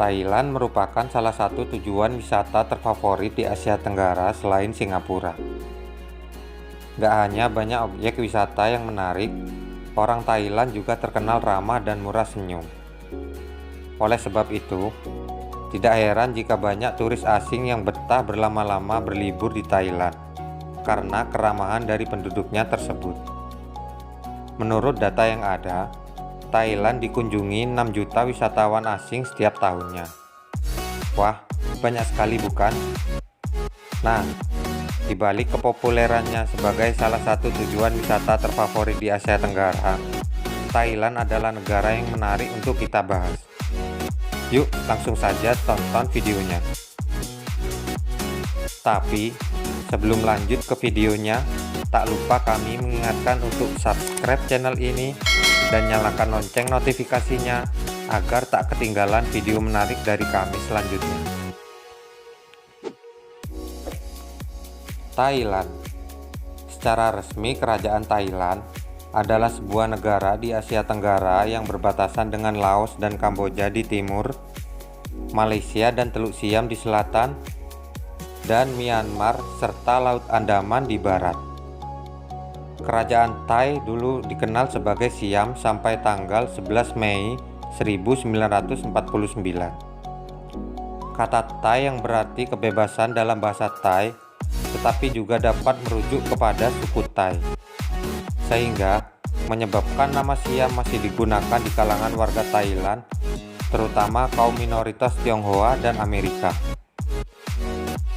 Thailand merupakan salah satu tujuan wisata terfavorit di Asia Tenggara selain Singapura. Gak hanya banyak objek wisata yang menarik, orang Thailand juga terkenal ramah dan murah senyum. Oleh sebab itu, tidak heran jika banyak turis asing yang betah berlama-lama berlibur di Thailand karena keramahan dari penduduknya tersebut. Menurut data yang ada, Thailand dikunjungi 6 juta wisatawan asing setiap tahunnya. Wah, banyak sekali bukan? Nah, di balik kepopulerannya sebagai salah satu tujuan wisata terfavorit di Asia Tenggara, Thailand adalah negara yang menarik untuk kita bahas. Yuk, langsung saja tonton videonya. Tapi, sebelum lanjut ke videonya, tak lupa kami mengingatkan untuk subscribe channel ini dan nyalakan lonceng notifikasinya agar tak ketinggalan video menarik dari kami selanjutnya. Thailand. Secara resmi, Kerajaan Thailand adalah sebuah negara di Asia Tenggara yang berbatasan dengan Laos dan Kamboja di timur, Malaysia dan Teluk Siam di selatan, dan Myanmar serta Laut Andaman di barat. Kerajaan Thai dulu dikenal sebagai Siam sampai tanggal 11 Mei 1949. Kata Thai yang berarti kebebasan dalam bahasa Thai, tetapi juga dapat merujuk kepada suku Thai, sehingga menyebabkan nama Siam masih digunakan di kalangan warga Thailand, terutama kaum minoritas Tionghoa dan Amerika.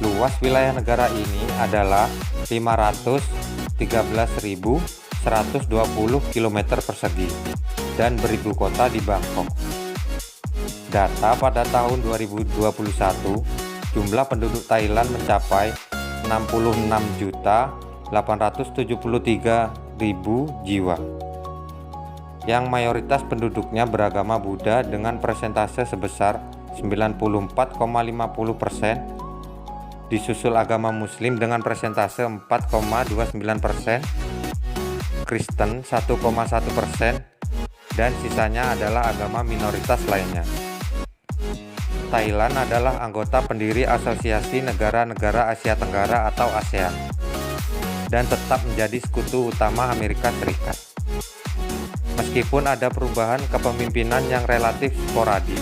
Luas wilayah negara ini adalah 513.120 km persegi dan beribu kota di Bangkok. Data pada tahun 2021, jumlah penduduk Thailand mencapai 66.873.000 jiwa, yang mayoritas penduduknya beragama Buddha dengan persentase sebesar 94,50%, disusul agama Muslim dengan persentase 4,29%, Kristen 1,1%, dan sisanya adalah agama minoritas lainnya. Thailand adalah anggota pendiri Asosiasi Negara-Negara Asia Tenggara atau ASEAN, dan tetap menjadi sekutu utama Amerika Serikat. Meskipun ada perubahan kepemimpinan yang relatif sporadik,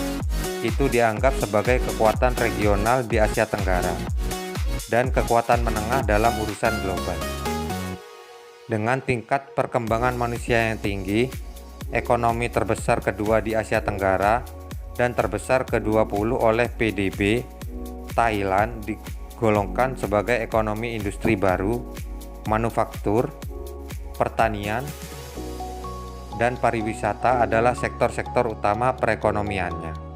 itu dianggap sebagai kekuatan regional di Asia Tenggara dan kekuatan menengah dalam urusan global. Dengan tingkat perkembangan manusia yang tinggi, ekonomi terbesar kedua di Asia Tenggara, dan terbesar ke-20 oleh PDB, Thailand digolongkan sebagai ekonomi industri baru, manufaktur, pertanian, dan pariwisata adalah sektor-sektor utama perekonomiannya.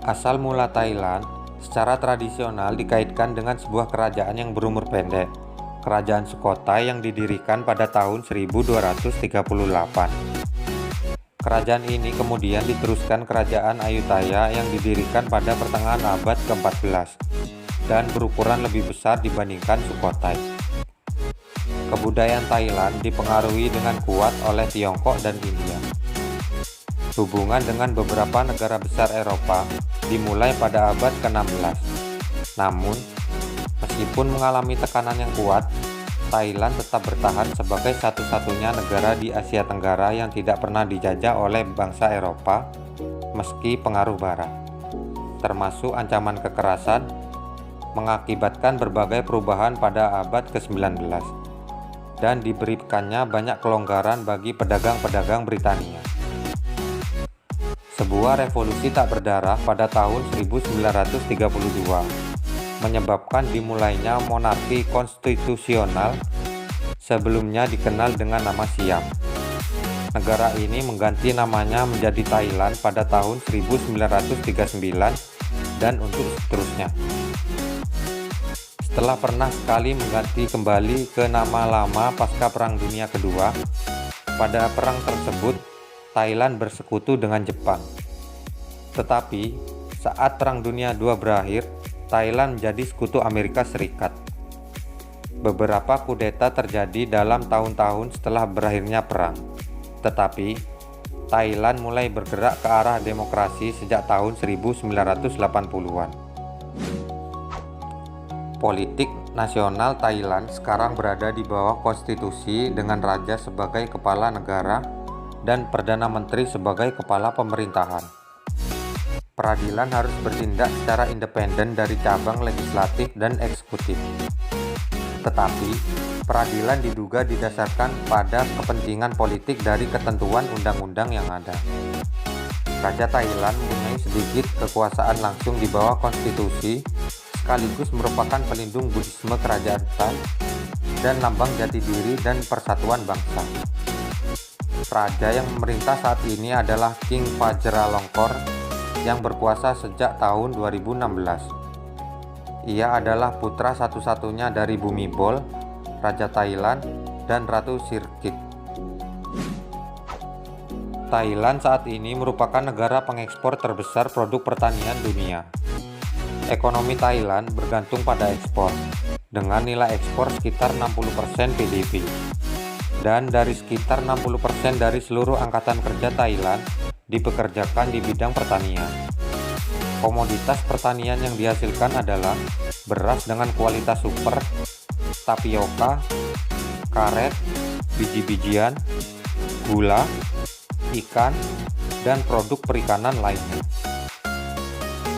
Asal mula Thailand secara tradisional dikaitkan dengan sebuah kerajaan yang berumur pendek, Kerajaan Sukhothai yang didirikan pada tahun 1238. Kerajaan ini kemudian diteruskan Kerajaan Ayutthaya yang didirikan pada pertengahan abad ke-14 dan berukuran lebih besar dibandingkan Sukhothai. Kebudayaan Thailand dipengaruhi dengan kuat oleh Tiongkok dan India. Hubungan dengan beberapa negara besar Eropa dimulai pada abad ke-16. Namun, meskipun mengalami tekanan yang kuat, Thailand tetap bertahan sebagai satu-satunya negara di Asia Tenggara yang tidak pernah dijajah oleh bangsa Eropa meski pengaruh Barat, termasuk ancaman kekerasan, mengakibatkan berbagai perubahan pada abad ke-19 dan diberikannya banyak kelonggaran bagi pedagang-pedagang Britania. Sebuah revolusi tak berdarah pada tahun 1932 menyebabkan dimulainya monarki konstitusional, sebelumnya dikenal dengan nama Siam. Negara ini mengganti namanya menjadi Thailand pada tahun 1939 dan untuk seterusnya. Setelah pernah sekali mengganti kembali ke nama lama pasca Perang Dunia Kedua, pada perang tersebut Thailand bersekutu dengan Jepang. Tetapi saat Perang Dunia II berakhir, Thailand menjadi sekutu Amerika Serikat. Beberapa kudeta terjadi dalam tahun-tahun setelah berakhirnya perang, tetapi Thailand mulai bergerak ke arah demokrasi sejak tahun 1980-an. Politik nasional Thailand sekarang berada di bawah konstitusi dengan raja sebagai kepala negara dan Perdana Menteri sebagai kepala pemerintahan. Peradilan harus bertindak secara independen dari cabang legislatif dan eksekutif. Tetapi, peradilan diduga didasarkan pada kepentingan politik dari ketentuan undang-undang yang ada. Raja Thailand mempunyai sedikit kekuasaan langsung di bawah konstitusi, sekaligus merupakan pelindung Buddhisme kerajaan Thai dan lambang jati diri dan persatuan bangsa. Raja yang memerintah saat ini adalah King Vajiralongkorn yang berkuasa sejak tahun 2016. Ia adalah putra satu-satunya dari Bhumibol, Raja Thailand, dan Ratu Sirkit. Thailand saat ini merupakan negara pengekspor terbesar produk pertanian dunia. Ekonomi Thailand bergantung pada ekspor, dengan nilai ekspor sekitar 60% PDB. Dan dari sekitar 60% dari seluruh angkatan kerja Thailand dipekerjakan di bidang pertanian. Komoditas pertanian yang dihasilkan adalah beras dengan kualitas super, tapioka, karet, biji-bijian, gula, ikan, dan produk perikanan lainnya.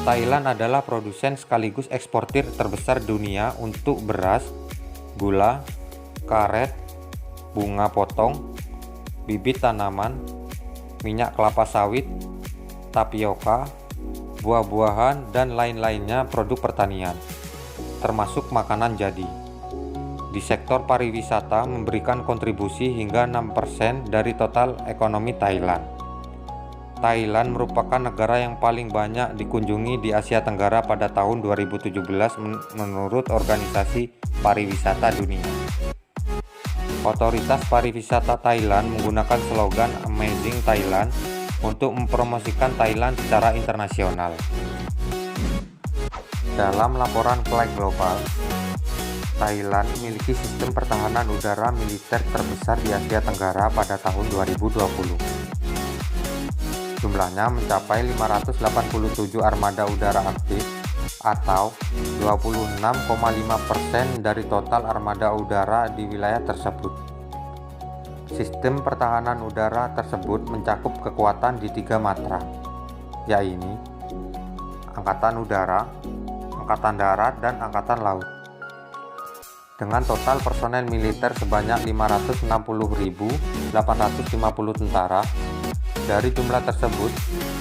Thailand adalah produsen sekaligus eksportir terbesar dunia untuk beras, gula, karet, bunga potong, bibit tanaman, minyak kelapa sawit, tapioka, buah-buahan, dan lain-lainnya produk pertanian, termasuk makanan jadi. Di sektor pariwisata memberikan kontribusi hingga 6% dari total ekonomi Thailand. Thailand merupakan negara yang paling banyak dikunjungi di Asia Tenggara pada tahun 2017 menurut Organisasi Pariwisata Dunia. Otoritas Pariwisata Thailand menggunakan slogan Amazing Thailand untuk mempromosikan Thailand secara internasional. Dalam laporan Flight Global, Thailand memiliki sistem pertahanan udara militer terbesar di Asia Tenggara pada tahun 2020. Jumlahnya mencapai 587 armada udara aktif atau 26,5% dari total armada udara di wilayah tersebut. Sistem pertahanan udara tersebut mencakup kekuatan di 3 matra, yaitu Angkatan Udara, Angkatan Darat, dan Angkatan Laut. Dengan total personel militer sebanyak 560.850 tentara, dari jumlah tersebut,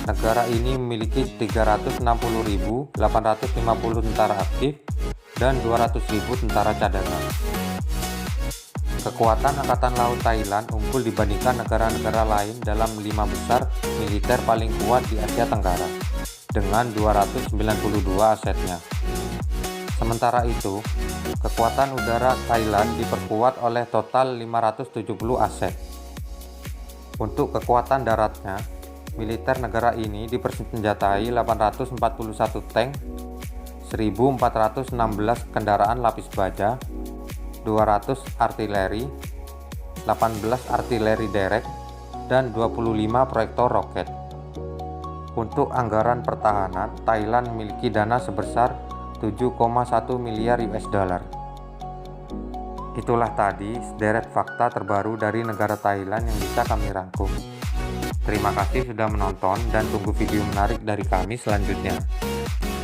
negara ini memiliki 360.850 tentara aktif dan 200.000 tentara cadangan. Kekuatan Angkatan Laut Thailand unggul dibandingkan negara-negara lain dalam 5 besar militer paling kuat di Asia Tenggara, dengan 292 asetnya. Sementara itu, kekuatan udara Thailand diperkuat oleh total 570 aset. Untuk kekuatan daratnya, militer negara ini dipersenjatai 841 tank, 1.416 kendaraan lapis baja, 200 artileri, 18 artileri derek, dan 25 proyektor roket. Untuk anggaran pertahanan, Thailand memiliki dana sebesar 7,1 miliar US dollar. Itulah tadi sederet fakta terbaru dari negara Thailand yang bisa kami rangkum. Terima kasih sudah menonton dan tunggu video menarik dari kami selanjutnya.